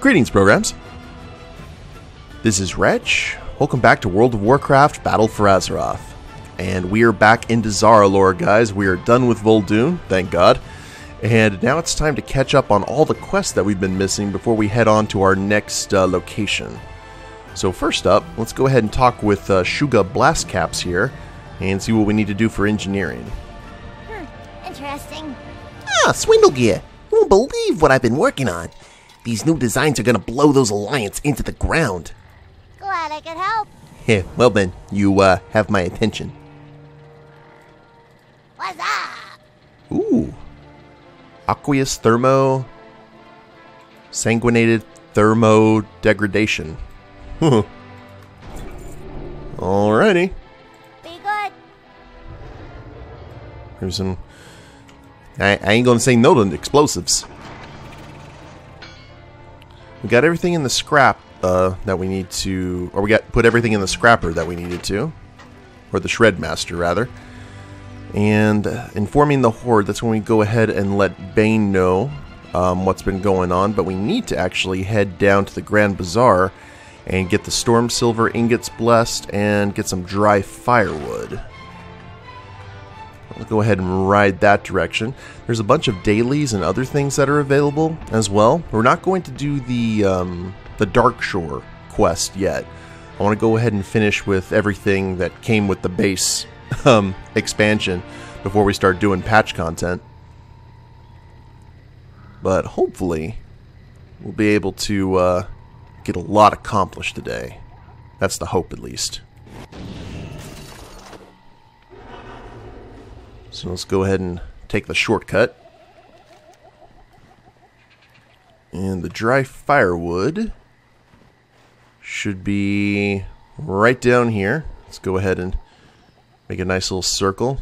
Greetings, programs. This is Wretch. Welcome back to World of Warcraft Battle for Azeroth. And we are back into Zara lore, guys. We are done with Vol'dun, thank God. And now it's time to catch up on all the quests that we've been missing before we head on to our next location. So first up, let's go ahead and talk with Shuga Blastcaps here and see what we need to do for engineering. Interesting. Ah, Swindlegear. You won't believe what I've been working on. These new designs are gonna blow those Alliance into the ground. Glad I could help. Heh, well then, you have my attention. What's up? Ooh. Aqueous Thermo... Sanguinated Thermo Degradation. Alrighty. Be good. Here's some... I ain't gonna say no to explosives. We got everything in the scrap that we need to... Or we put everything in the scrapper that we needed to. Or the Shredmaster, rather. And informing the Horde, that's when we go ahead and let Bane know what's been going on. But we need to actually head down to the Grand Bazaar and get the Storm Silver ingots blessed and get some dry firewood. We'll go ahead and ride that direction. There's a bunch of dailies and other things that are available as well. We're not going to do the Dark Shore quest yet. I want to go ahead and finish with everything that came with the base expansion before we start doing patch content. But hopefully we'll be able to get a lot accomplished today. That's the hope, at least. So let's go ahead and take the shortcut. And the dry firewood should be right down here. Let's go ahead and make a nice little circle.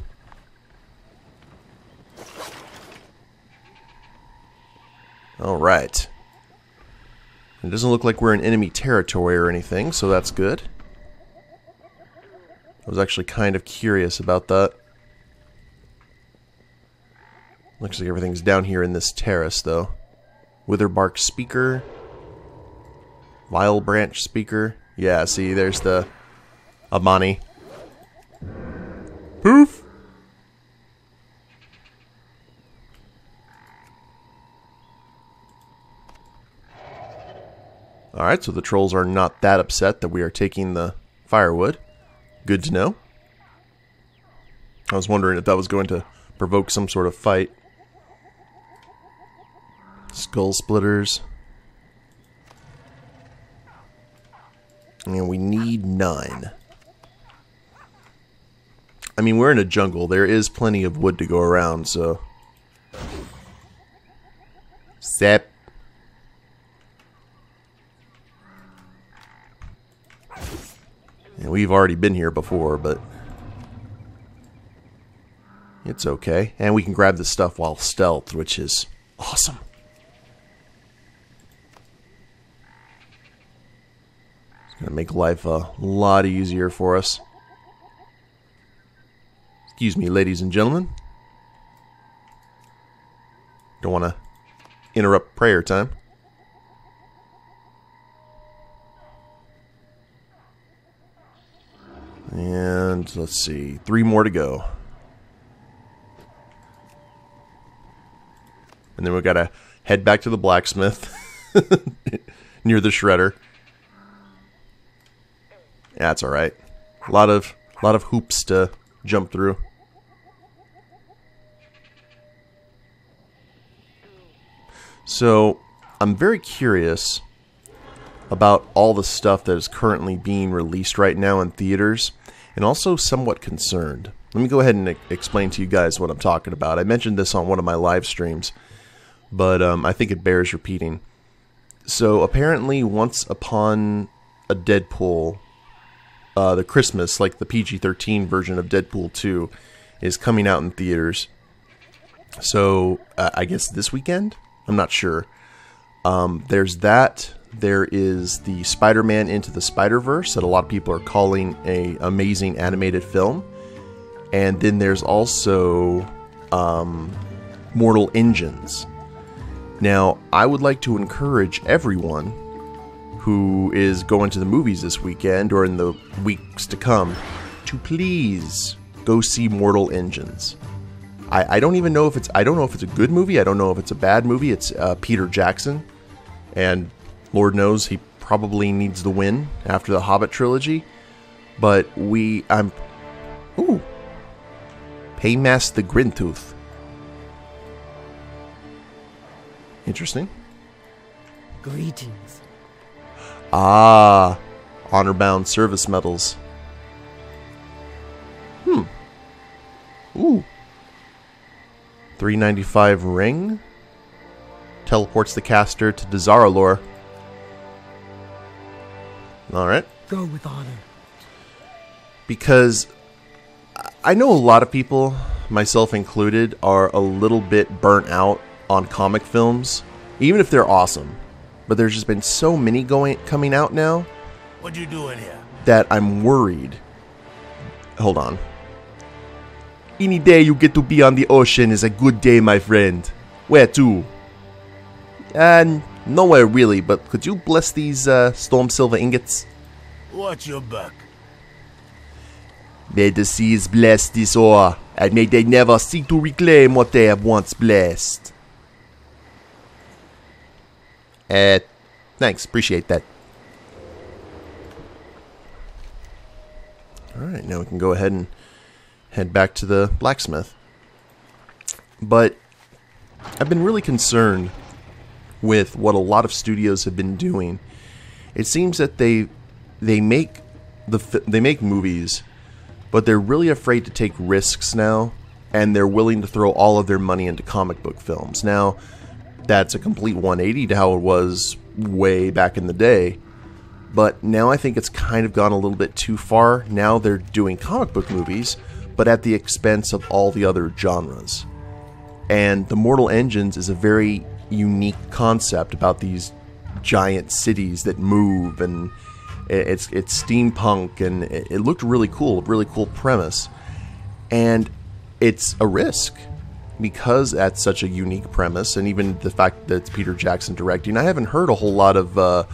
Alright. It doesn't look like we're in enemy territory or anything, so that's good. I was actually kind of curious about that. Looks like everything's down here in this terrace, though. Witherbark speaker. Vile branch speaker. Yeah, see, there's the Amani. Poof! Alright, so the trolls are not that upset that we are taking the firewood. Good to know. I was wondering if that was going to provoke some sort of fight. Skull splitters. And we need 9. I mean, we're in a jungle. There is plenty of wood to go around, so... Sep. And we've already been here before, but... it's okay. And we can grab this stuff while stealth, which is awesome. It's going to make life a lot easier for us. Excuse me, ladies and gentlemen. Don't want to interrupt prayer time. And let's see, 3 more to go. And then we've got to head back to the blacksmith near the shredder. Yeah, that's all right. A lot of hoops to jump through. So, I'm very curious about all the stuff that is currently being released right now in theaters, and also somewhat concerned. Let me go ahead and explain to you guys what I'm talking about. I mentioned this on one of my live streams, but I think it bears repeating. So apparently once upon a Deadpool, the Christmas, like the PG-13 version of Deadpool 2, is coming out in theaters. So I guess this weekend? I'm not sure. There's that. There is the Spider-Man Into the Spider-Verse that a lot of people are calling an amazing animated film. And then there's also Mortal Engines. Now, I would like to encourage everyone who is going to the movies this weekend or in the weeks to come to please go see Mortal Engines. I don't even know if it's a good movie. I don't know if it's a bad movie. It's Peter Jackson, and Lord knows he probably needs the win after the Hobbit trilogy. But Paymaster the Grintooth. Interesting. Greetings. Ah, honor-bound service medals. Ooh. 395 ring. Teleports the caster to Dazaralor. Alright. Go with honor. Because I know a lot of people, myself included, are a little bit burnt out on comic films, even if they're awesome. But there's just been so many coming out now. What you doing here? That I'm worried. Hold on. Any day you get to be on the ocean is a good day, my friend. Where to? Nowhere really, but could you bless these storm silver ingots? Watch your back. May the seas bless this ore, and may they never seek to reclaim what they have once blessed. Thanks, appreciate that. Alright, now we can go ahead and head back to the blacksmith. But I've been really concerned with what a lot of studios have been doing. It seems that they make movies, but they're really afraid to take risks now, and they're willing to throw all of their money into comic book films. Now, that's a complete 180 to how it was way back in the day. But now I think it's kind of gone a little bit too far. Now they're doing comic book movies, but at the expense of all the other genres. And the Mortal Engines is a very unique concept about these giant cities that move, and it's steampunk, and it looked really cool premise. And it's a risk, because that's such a unique premise, and even the fact that it's Peter Jackson directing, I haven't heard a whole lot of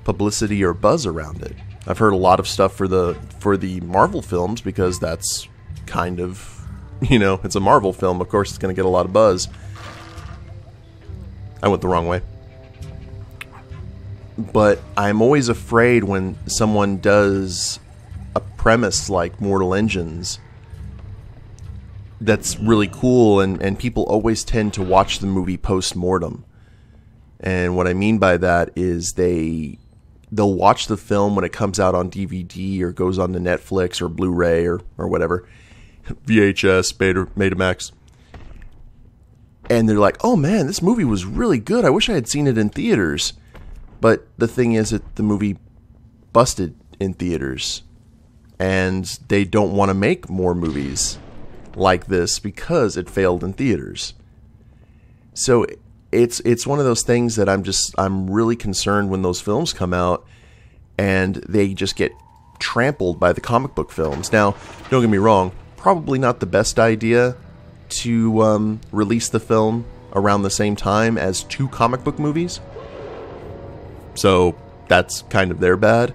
publicity or buzz around it. I've heard a lot of stuff for the Marvel films, because that's kind of, it's a Marvel film. Of course, it's going to get a lot of buzz. I went the wrong way. But I'm always afraid when someone does a premise like Mortal Engines that's really cool, and people always tend to watch the movie post-mortem. And what I mean by that is they'll watch the film when it comes out on DVD or goes on to Netflix or Blu-ray or whatever, VHS, Betamax, and they're like, oh man, this movie was really good, I wish I had seen it in theaters. But the thing is that the movie busted in theaters, and they don't want to make more movies like this because it failed in theaters. So it's one of those things that I'm really concerned when those films come out and they just get trampled by the comic book films. Now, don't get me wrong, probably not the best idea to release the film around the same time as two comic book movies. So that's kind of their bad.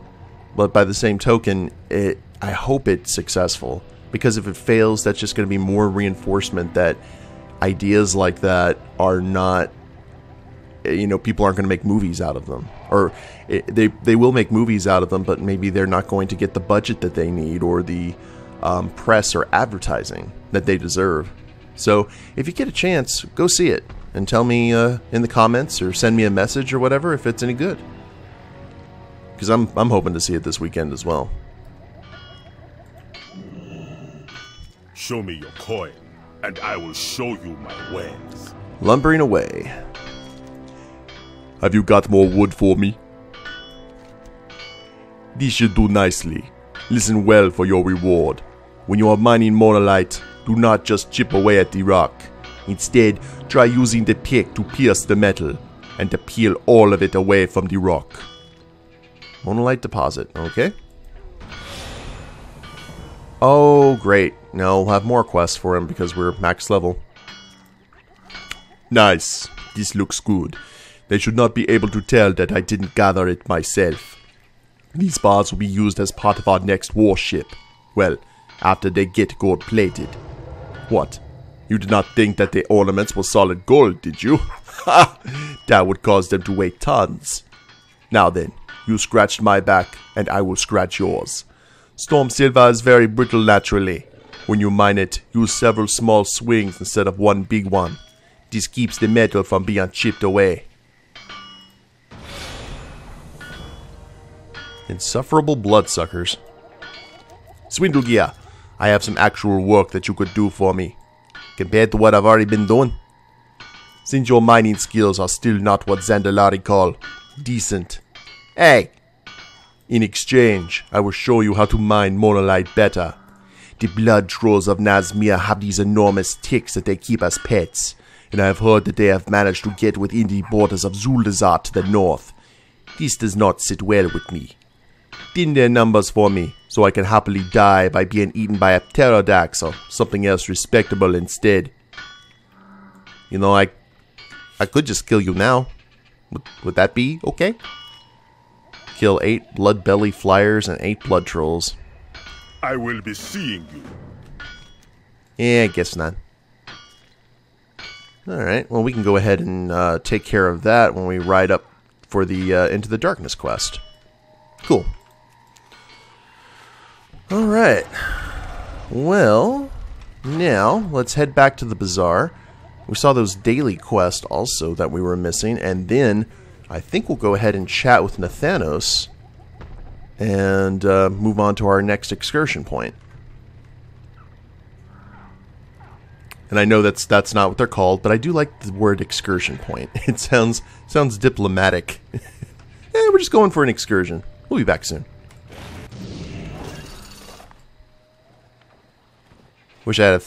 But by the same token, I hope it's successful. Because if it fails, that's just going to be more reinforcement that ideas like that are not, people aren't going to make movies out of them. Or they will make movies out of them, but maybe they're not going to get the budget that they need or the press or advertising that they deserve. So if you get a chance, go see it and tell me in the comments or send me a message or whatever if it's any good. Because I'm hoping to see it this weekend as well. Show me your coin, and I will show you my wares. Lumbering away. Have you got more wood for me? This should do nicely. Listen well for your reward. When you are mining monolite, do not just chip away at the rock. Instead, try using the pick to pierce the metal, and to peel all of it away from the rock. Monolite deposit, okay. Oh, great. Now we'll have more quests for him because we're max level. Nice. This looks good. They should not be able to tell that I didn't gather it myself. These bars will be used as part of our next warship. Well, after they get gold-plated. What? You did not think that the ornaments were solid gold, did you? Ha! That would cause them to weigh tons. Now then, you scratched my back, and I will scratch yours. Storm silver is very brittle naturally. When you mine it, use several small swings instead of one big one. This keeps the metal from being chipped away. Insufferable bloodsuckers. Swindlegear, I have some actual work that you could do for me, compared to what I've already been doing. Since your mining skills are still not what Zandalari call decent. Hey! In exchange, I will show you how to mine monolite better. The blood trolls of Nazmir have these enormous ticks that they keep as pets, and I have heard that they have managed to get within the borders of Zuldazar to the north. This does not sit well with me. Thin their numbers for me, so I can happily die by being eaten by a pterodax or something else respectable instead. You know, I could just kill you now. Would that be okay? Kill 8 blood belly flyers and 8 blood trolls. I will be seeing you. Yeah, I guess not. Alright, well we can go ahead and take care of that when we ride up for the Into the Darkness quest. Cool. Alright. Well, now let's head back to the Bazaar. We saw those daily quests also that we were missing, and then I think we'll go ahead and chat with Nathanos and move on to our next excursion point. And I know that's not what they're called, but I do like the word excursion point. It sounds diplomatic. We're just going for an excursion. We'll be back soon. Wish I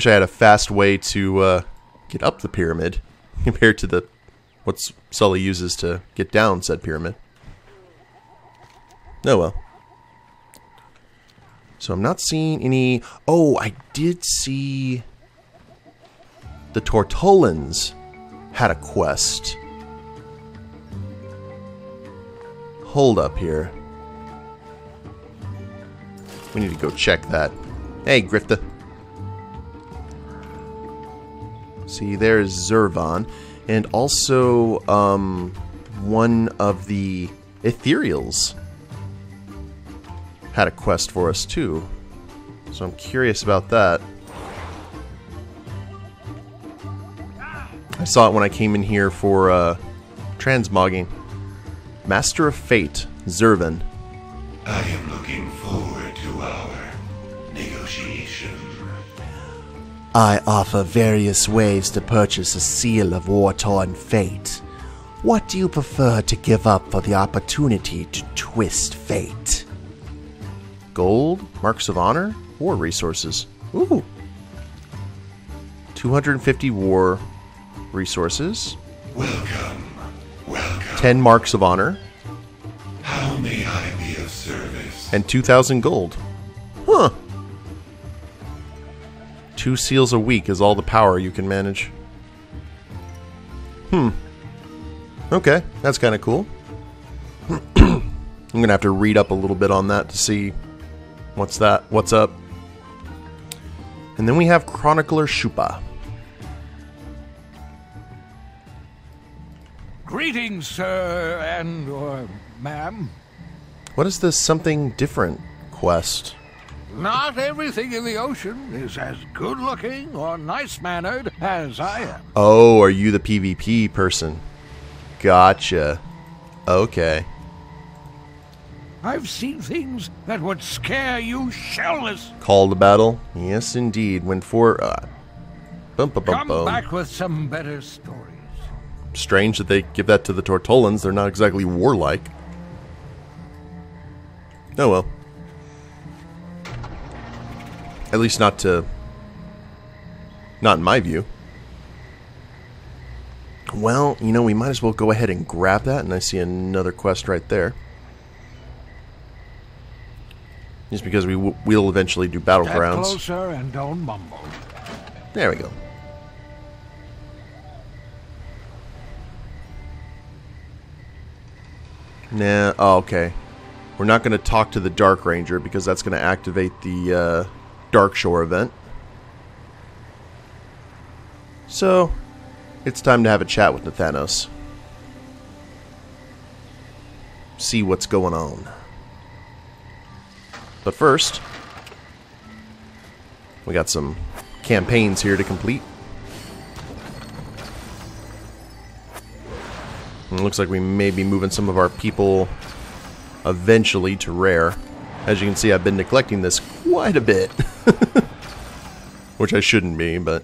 had a fast way to get up the pyramid compared to what Sully uses to get down said pyramid. Oh well. So I'm not seeing any. Oh, I did see the Tortolans had a quest. Hold up here. We need to go check that. Hey, Grifta. See, there's Zervan. And also, one of the Ethereals had a quest for us, too. So I'm curious about that. I saw it when I came in here for, transmogging. Master of Fate, Zervan. I am looking forward to our negotiation. I offer various ways to purchase a seal of war-torn fate. What do you prefer to give up for the opportunity to twist fate? Gold, marks of honor, war resources. Ooh. 250 war resources. Welcome. 10 marks of honor. How may I be of service? And 2,000 gold. Huh. 2 seals a week is all the power you can manage. Okay, that's kind of cool. I'm gonna have to read up a little bit on that to see what's up. And then we have Chronicler Shupa. Greetings, sir, and or ma'am. What is this something different quest? Not everything in the ocean is as good-looking or nice-mannered as I am. Oh, are you the PvP person? Gotcha. Okay. I've seen things that would scare you shellless. Call to battle? Yes, indeed. When for... Come back with some better stories. Strange that they give that to the Tortolans. They're not exactly warlike. Oh well. At least not in my view. Well, you know, we might as well go ahead and grab that, and I see another quest right there. Just because we'll eventually do battlegrounds. Get closer and don't mumble. There we go. Nah, oh, okay. We're not going to talk to the Dark Ranger because that's going to activate the Dark Shore event. So, it's time to have a chat with Nathanos. See what's going on. But first, we got some campaigns here to complete. And it looks like we may be moving some of our people eventually to rare. As you can see, I've been neglecting this quite a bit. Which I shouldn't be, but...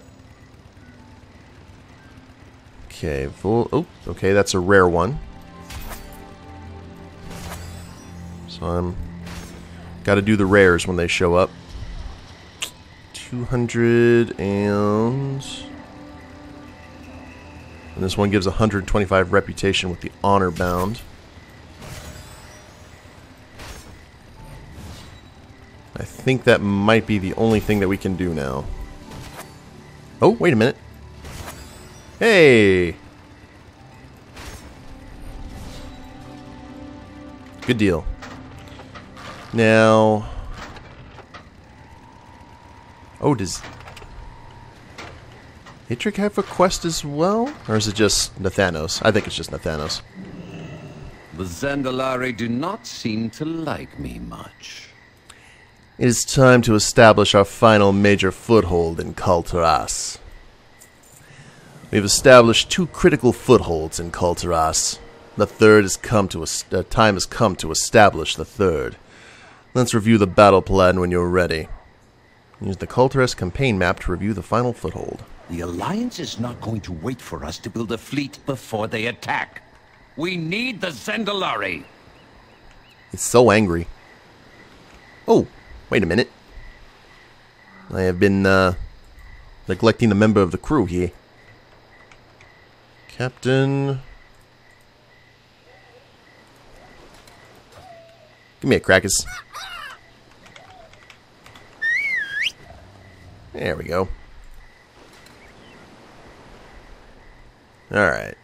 Okay, full... Oh, okay, that's a rare one. So I'm... Gotta do the rares when they show up. 200 and this one gives 125 reputation with the honor bound. I think that might be the only thing that we can do now. Oh, wait a minute. Hey! Good deal. Now... Oh, does Eitrigg have a quest as well? Or is it just Nathanos? I think it's just Nathanos. The Zandalari do not seem to like me much. It is time to establish our final major foothold in Kul Tiras. We have established 2 critical footholds in Kul Tiras. The third has come to time has come to establish the third. Let's review the battle plan when you're ready. Use the Kul Tiras campaign map to review the final foothold. The Alliance is not going to wait for us to build a fleet before they attack. We need the Zandalari. He's so angry. Oh, wait a minute. I have been neglecting a member of the crew here. Captain... Give me a Krakus. There we go. Alright.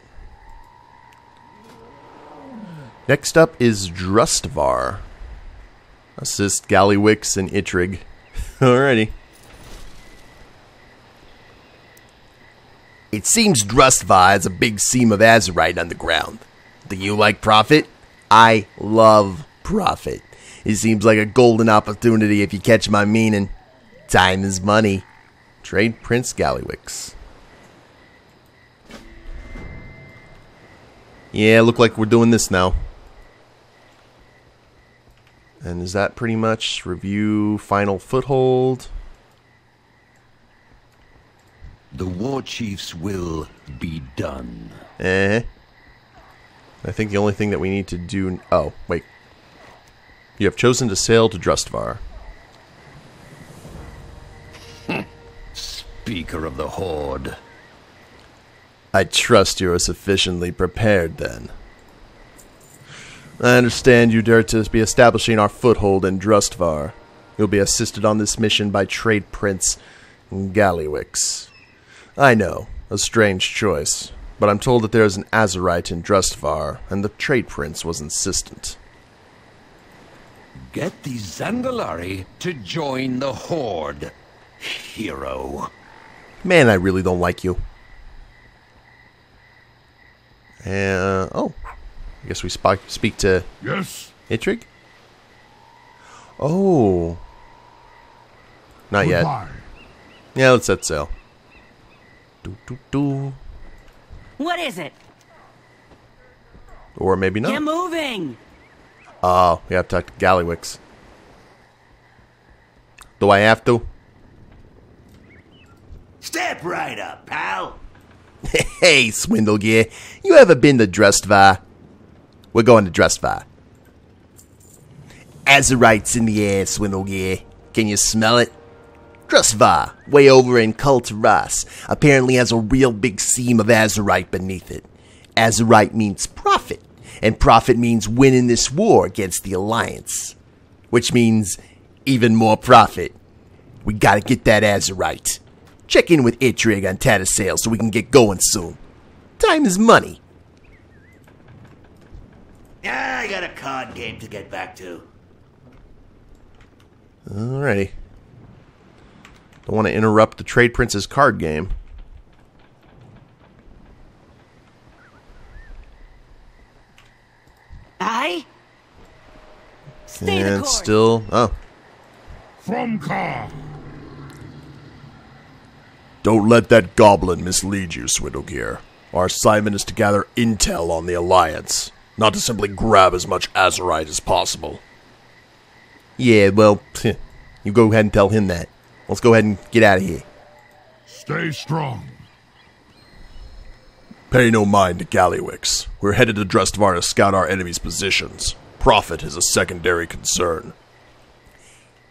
Next up is Drustvar. Assist Gallywix and Eitrigg. Alrighty. It seems Drustvar has a big seam of Azerite underground. Do you like profit? I love profit. It seems like a golden opportunity if you catch my meaning. Time is money. Trade Prince Gallywix. Yeah, look like we're doing this now. And is that pretty much review final foothold? The war chief's will be done. I think the only thing that we need to do... Oh, wait. You have chosen to sail to Drustvar. Speaker of the Horde. I trust you are sufficiently prepared, then. I understand you dare to be establishing our foothold in Drustvar. You'll be assisted on this mission by Trade Prince Gallywix. I know, a strange choice, but I'm told that there is an Azerite in Drustvar, and the Trade Prince was insistent. Get the Zandalari to join the Horde, hero. Man, I really don't like you. Oh. I guess we speak to... Yes? Eitrigg? Oh. Not yet. Goodbye. Yeah, let's set sail. Do. What is it? Or maybe not. Get moving! Oh, we have to talk to Gallywix. Do I have to? Step right up, pal. Hey, Swindlegear. You ever been to Drustvar? We're going to Drustvar. Azerite's in the air, Swindlegear. Can you smell it? Drustvar, way over in Kul Tiras, apparently has a real big seam of Azerite beneath it. Azerite means profit, and profit means winning this war against the Alliance. Which means even more profit. We gotta get that Azerite. Check in with Eitrigg on Tattersail so we can get going soon. Time is money. Yeah, I got a card game to get back to. Alrighty. Don't want to interrupt the Trade Prince's card game. Aye? Stay the And course. still... Oh. From car. Don't let that goblin mislead you, Swindlegear. Our assignment is to gather intel on the Alliance, not to simply grab as much Azerite as possible. Yeah, well, you go ahead and tell him that. Let's go ahead and get out of here. Stay strong. Pay no mind to Gallywix. We're headed to Drustvar to scout our enemies' positions. Profit is a secondary concern.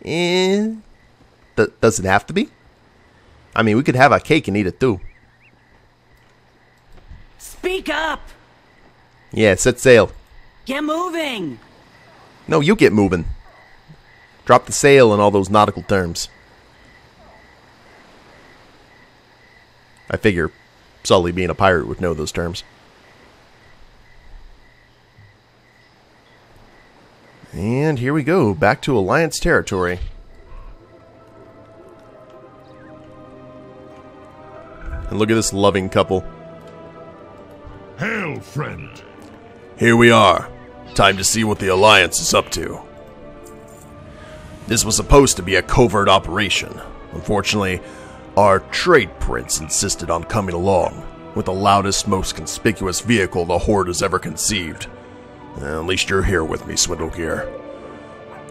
Does it have to be? I mean, we could have our cake and eat it too. Speak up! Yeah, set sail. Get moving! No, you get moving. Drop the sail and all those nautical terms. I figure Sully, being a pirate, would know those terms. And here we go, back to Alliance territory. And look at this loving couple. Hail, friend. Here we are. Time to see what the Alliance is up to. This was supposed to be a covert operation. Unfortunately, our trade prince insisted on coming along with the loudest, most conspicuous vehicle the Horde has ever conceived. At least you're here with me, Swindlegear.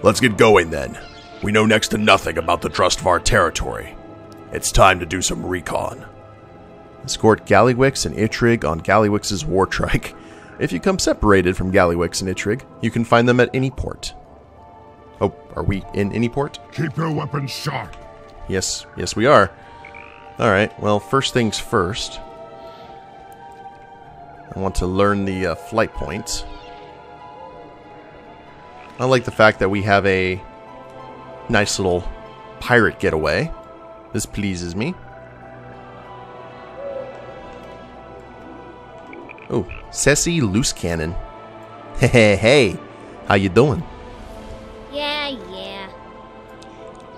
Let's get going then. We know next to nothing about the Drustvar territory. It's time to do some recon. Escort Gallywix and Eitrigg on Gallywix's war trike. If you come separated from Gallywix and Eitrigg, you can find them at any port. Oh, are we in any port? Keep your weapons sharp. Yes, we are. Alright, well, first things first. I want to learn the flight point. I like the fact that we have a nice little pirate getaway. This pleases me. Oh, Ceci Loose Cannon. Hey, how you doing? Yeah.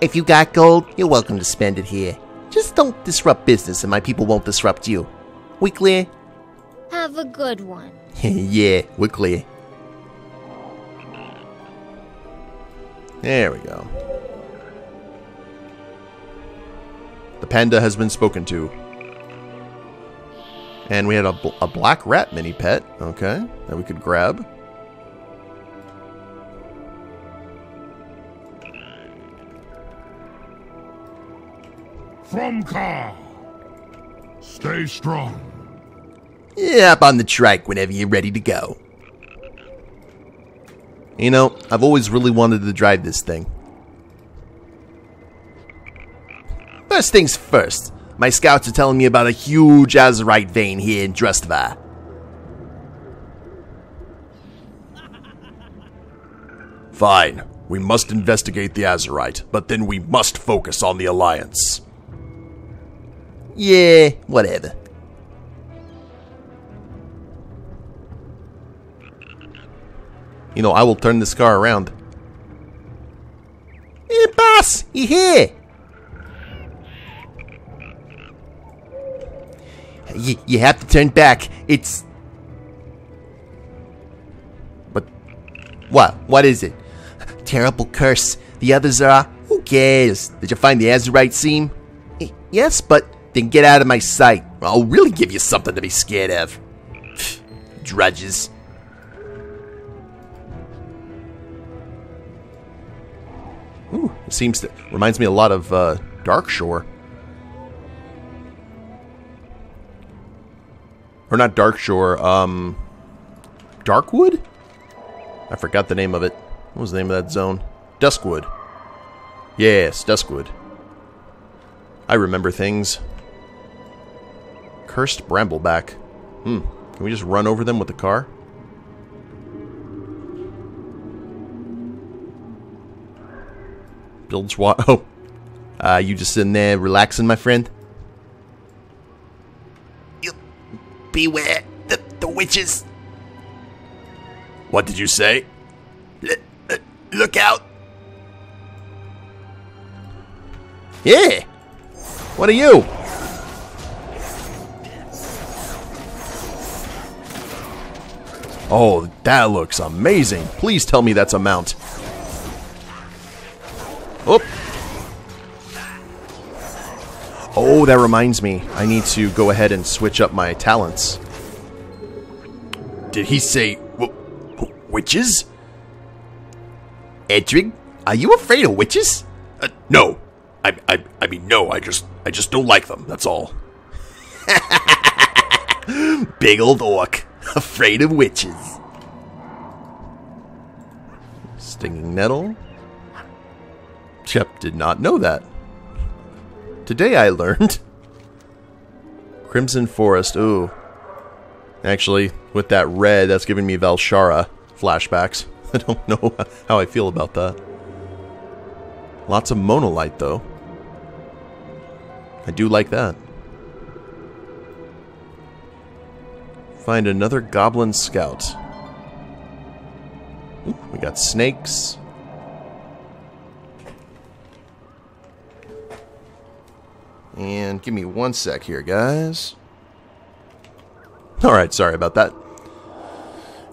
If you got gold, you're welcome to spend it here. Just don't disrupt business and my people won't disrupt you. We clear? Have a good one. Yeah, we're clear. There we go. The panda has been spoken to. And we had a black rat mini pet, okay, that we could grab. From car. Stay strong. Yeah, up on the trike whenever you're ready to go. You know, I've always really wanted to drive this thing. First things first. My scouts are telling me about a huge Azerite vein here in Drustvar. Fine. We must investigate the Azerite, but then we must focus on the Alliance. Yeah, whatever. You know, I will turn this car around. Hey, boss! You here? You have to turn back. It's... But... What is it? Terrible curse. The others are... Who cares? Did you find the Azerite seam? Yes, but... Then get out of my sight. I'll really give you something to be scared of. Drudges. Ooh, it seems to... Reminds me a lot of, Darkshore. Or not Darkshore, Darkwood? I forgot the name of it. What was the name of that zone? Duskwood. Yes, Duskwood. I remember things. Cursed Brambleback. Can we just run over them with the car? Build SWAT. Oh. You just sitting there relaxing, my friend? Beware the witches. What did you say? Look out! Yeah! What are you? Oh, that looks amazing. Please tell me that's a mount. Oh! Oh, that reminds me. I need to go ahead and switch up my talents. Did he say witches? Eitrigg, are you afraid of witches? No. I mean, no, I just don't like them, that's all. Big old orc, afraid of witches. Stinging nettle. Yep, did not know that. Today I learned. Crimson Forest, ooh. Actually, with that red, that's giving me Valshara flashbacks. I don't know how I feel about that. Lots of monolite, though. I do like that. Find another goblin scout. Ooh, we got snakes. And give me one sec here, guys. Alright, sorry about that.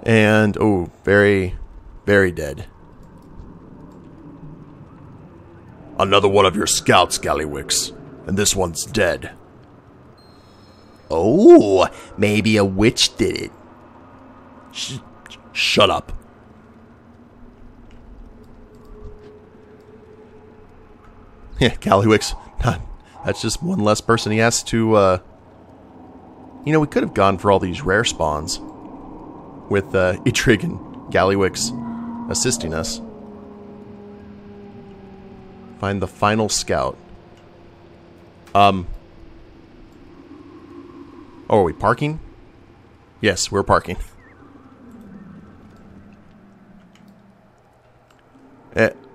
And, oh, very, very dead. Another one of your scouts, Gallywix. And this one's dead. Oh, maybe a witch did it. Shut up. Yeah, Gallywix. That's just one less person he has to, You know, we could have gone for all these rare spawns. With, Eitrigg and Gallywix assisting us. Find the final scout. Oh, are we parking? Yes, we're parking.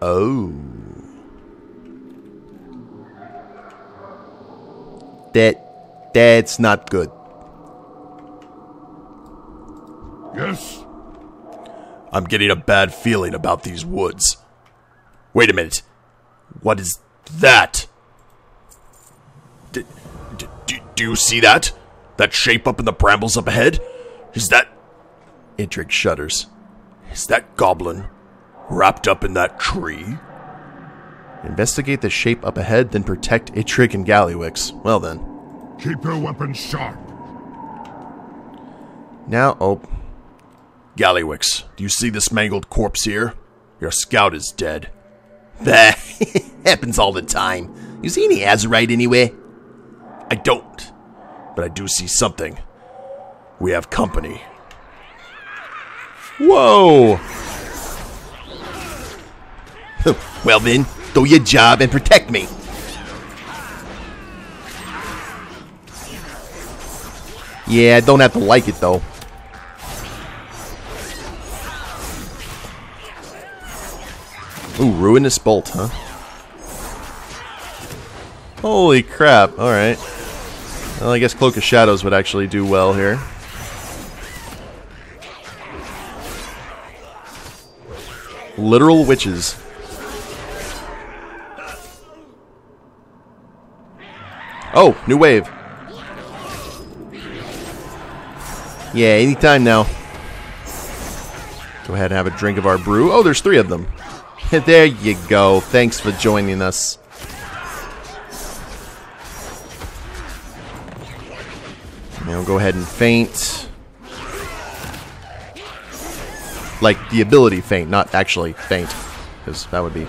Oh. That's not good. Yes? I'm getting a bad feeling about these woods. Wait a minute. What is that? Do you see that? That shape up in the brambles up ahead? Is that... Eitrigg shudders. Is that goblin wrapped up in that tree? Investigate the shape up ahead, then protect Eitrigg and Gallywix. Well then. Keep your weapons sharp. Now, oh. Gallywix, do you see this mangled corpse here? Your scout is dead. That happens all the time. You see any azurite anywhere? I don't. But I do see something. We have company. Whoa! Well then, do your job and protect me. Yeah, I don't have to like it though. Ooh, ruinous bolt, huh? Holy crap, alright. Well, I guess Cloak of Shadows would actually do well here. Literal witches. Oh, new wave. Yeah, anytime now. Go ahead and have a drink of our brew. Oh, there's 3 of them. There you go. Thanks for joining us. Now go ahead and faint. Like the ability faint, not actually faint. Because that would be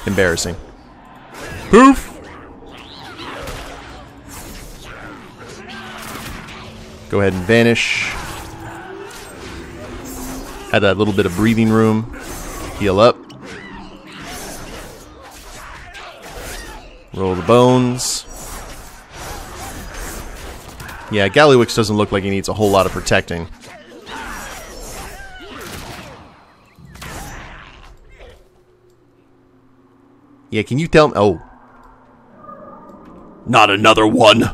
embarrassing. Poof! Go ahead and vanish. Add a little bit of breathing room. Heal up. Roll the bones. Yeah, Gallywix doesn't look like he needs a whole lot of protecting. Yeah, can you tell me? Oh. Not another one!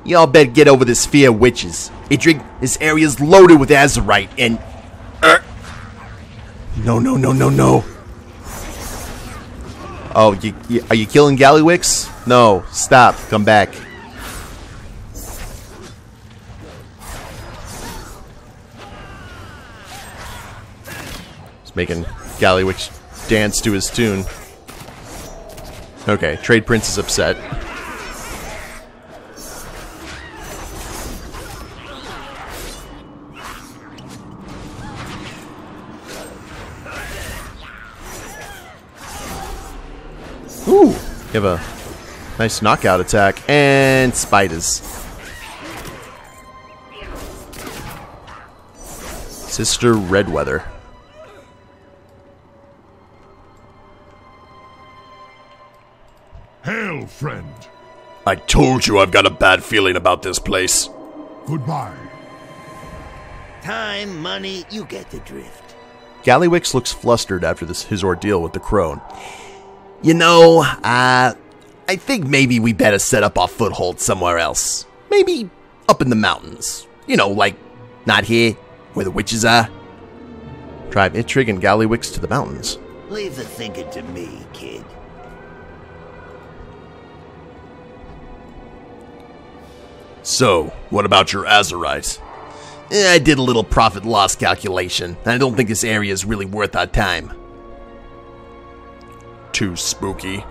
Y'all better get over this fear of witches. Eitrigg, this area's loaded with Azerite and... No. Oh, are you killing Gallywix? No, stop. Come back. He's making Gallywix dance to his tune. Okay, Trade Prince is upset. Ooh, you have a nice knockout attack. And spiders. Sister Redweather. Hail, friend. I told you I've got a bad feeling about this place. Goodbye. Time, money, you get the drift. Gallywix looks flustered after his ordeal with the crone. You know, I think maybe we better set up our foothold somewhere else. Maybe up in the mountains. You know, like, not here, where the witches are. Drive Eitrigg and Gallywix to the mountains. Leave the thinking to me, kid. So, what about your Azerite? I did a little profit-loss calculation, and I don't think this area is really worth our time. Too spooky.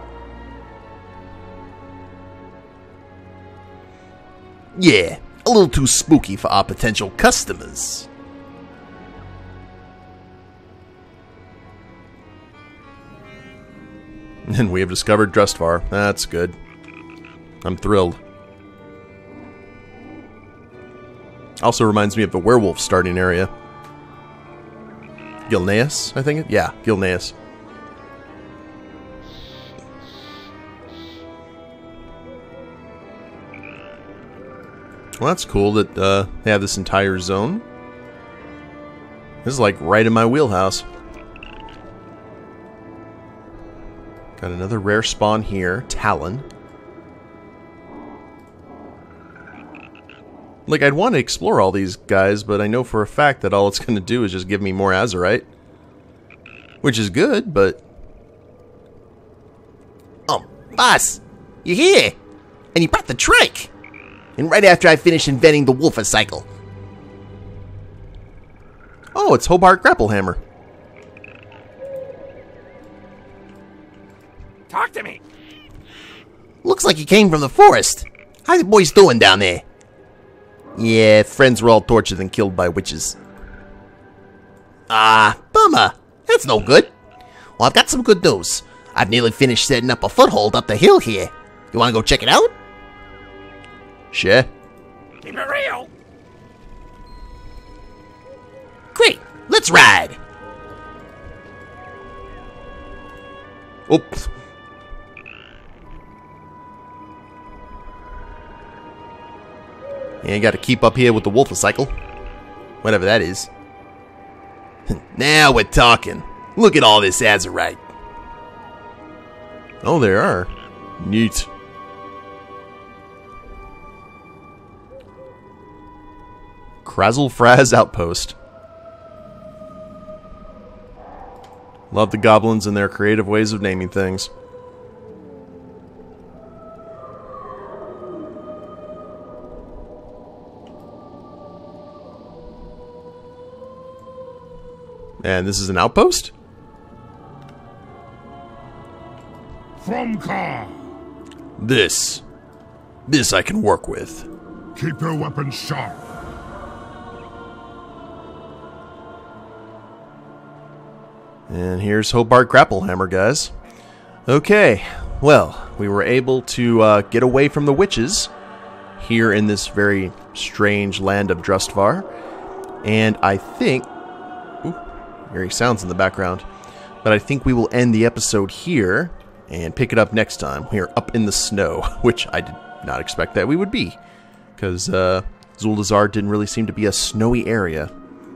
Yeah, a little too spooky for our potential customers. And we have discovered Drustvar. That's good. I'm thrilled. Also reminds me of the werewolf starting area. Gilneas, I think? Yeah, Gilneas. Well, that's cool that they have this entire zone. This is like right in my wheelhouse. Got another rare spawn here, Talon. Like, I'd want to explore all these guys, but I know for a fact that all it's going to do is just give me more Azerite. Which is good, but... Oh, boss! You're here! And you brought the trike! And right after I finished inventing the Wolfer cycle. Oh, it's Hobart Grapplehammer. Talk to me. Looks like you came from the forest. How the boys doing down there? Yeah, friends were all tortured and killed by witches. Ah, bummer. That's no good. Well, I've got some good news. I've nearly finished setting up a foothold up the hill here. You want to go check it out? Sure. Keep it real. Great. Let's ride. Oops. Yeah, you gotta keep up here with the Wolfer cycle. Whatever that is. Now we're talking. Look at all this Azerite. Oh, there are. Neat. Krazelfraz Outpost. Love the goblins and their creative ways of naming things. And this is an outpost? From car. This I can work with. Keep your weapons sharp. And here's Hobart Grapplehammer, guys. Okay, well, we were able to get away from the witches here in this very strange land of Drustvar. And I think... Ooh, hearing sounds in the background. But I think we will end the episode here and pick it up next time. We are up in the snow, which I did not expect that we would be. Because Zwindlegear didn't really seem to be a snowy area.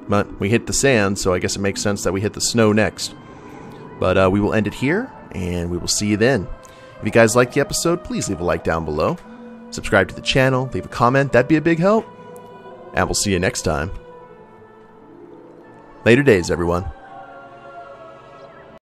But we hit the sand, so I guess it makes sense that we hit the snow next. But we will end it here, and we will see you then. If you guys liked the episode, please leave a like down below. Subscribe to the channel, leave a comment, that'd be a big help. And we'll see you next time. Later days, everyone.